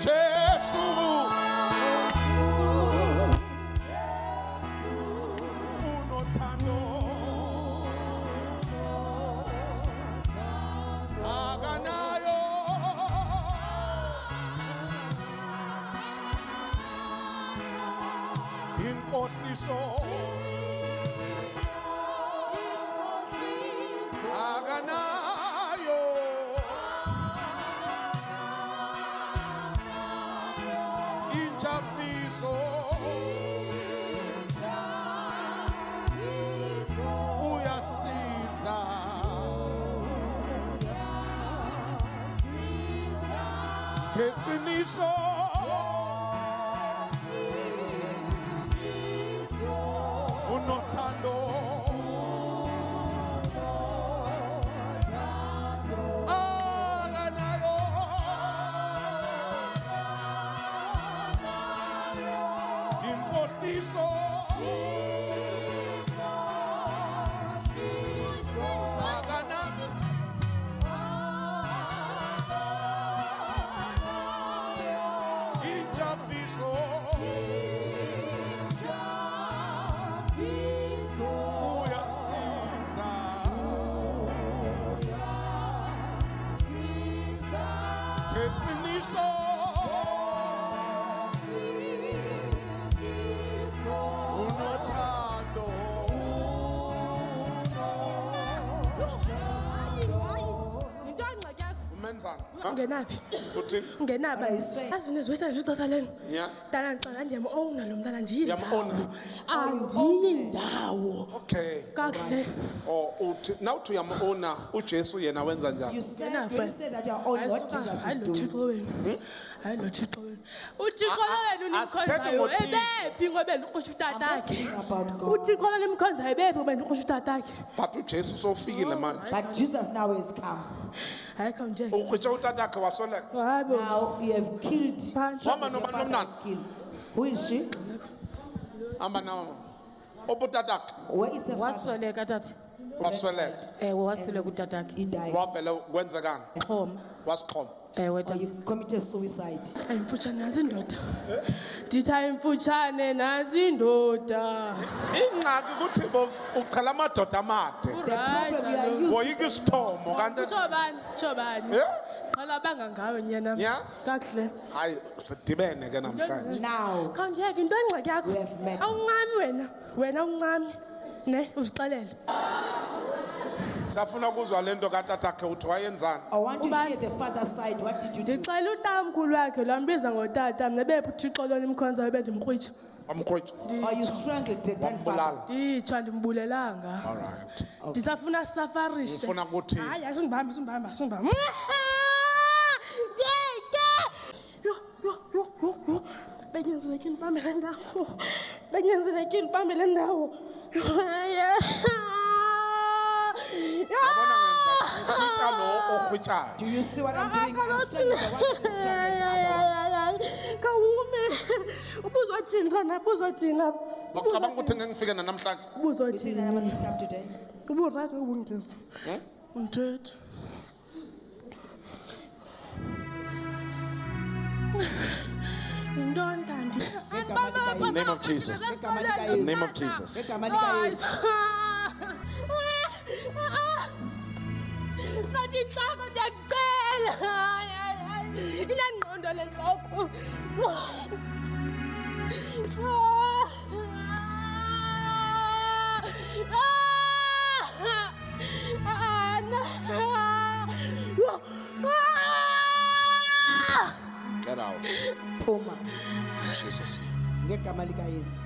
Jesu unothando akanayo inkohliso akanayo injafiso uyasiza ngeqiniso unothando akanayo inkohliso akanayo injafiso uyasiza ngeqiniso unothando umenzana Ungenaphi? uthini Ungenaphi? Azinizwisa nje ixesha leni. Yeah. Dala ngicela ndiyam-owna lo mntana ndiyindawo. Uyam-owna? Andiyindawo. okay Kakuhle. uthi nawuthi uyam-owna ujesu yena wenza You njani said when you say that you are on what Jesus Hayi is lo doing. Thixo wenu. Hayi lo Thixo wenu. UThixo wenu asithethe nimkhonzayo ngoThixo. ebephi ngoba ndiqosha I'm utatakhe. asking about God. UThixo wenu nimkhonzayo ebephi ngoba ndiqosha utatakhe. but ujesu sofikile manje But Jesus now has come. Hayi khawunje. ukritshe utatakhe wasweleka Hayibo. Now you have killed. Phansi. Mama Your nobani father lomntana killed. Who is she? hamba nawo ubutatakhe Where is the father? wasweleka tata wasweleka ewe wasweleka utatakhe He died. wavele kwenzekani xhoma wasiqhoma ewe Or tata you committed suicide. Ayimfutshane nansi indoda. Ndithi ayimfutshane nansi indoda. ingxaki kuthi uchela amadoda amade The problem you are used woyika isithomo kanti Tsho bani? Eh? Qala bangangawe nyana. Yeah? Kakuhle. hayi sidibene ke namhlanje now. Khawunjeke into engxaki yakho. We have met. Awuncami wena uncami. Ne uzixelele. safuna ukuzwa lento katatakhe uthi wayenzani I want to Ubani? hear the father's side. What did you do? Ndixela utamkhulu wakhe lambiza ngotata mna bephi uThixo lona imkhonza bendimkrwitsha. wamkrwitsha Or you strangled the grandfather? wambulala Itsha ndimbulelanga. alright Ndisafuna safarishe. ngifuna ukuthi Hayi asingibamba. Yo. Benyenzelekile phambi le ndawo. Benyenzelekile phambi le ndawo. yabona ngenza ukrwitsha lo okrwitshayo Do you see what I'm doing? I'm strangling the one that is strangling the other one. Kawume. Ubuzothini khona? Ubuzothini? bacabanga ukuthi ngeke ngifike namhlanje You think Ubuzothini? that I must come today? Uburati ubungisi. Unthethe. Intoni kanti? in the name of Jesus in the name of Jesus Igama lika Yesu. Nathi inhloko ndiyakucela. Inengqondo le nhloko. get out Phuma. in Jesus name Ngegama lika Yesu.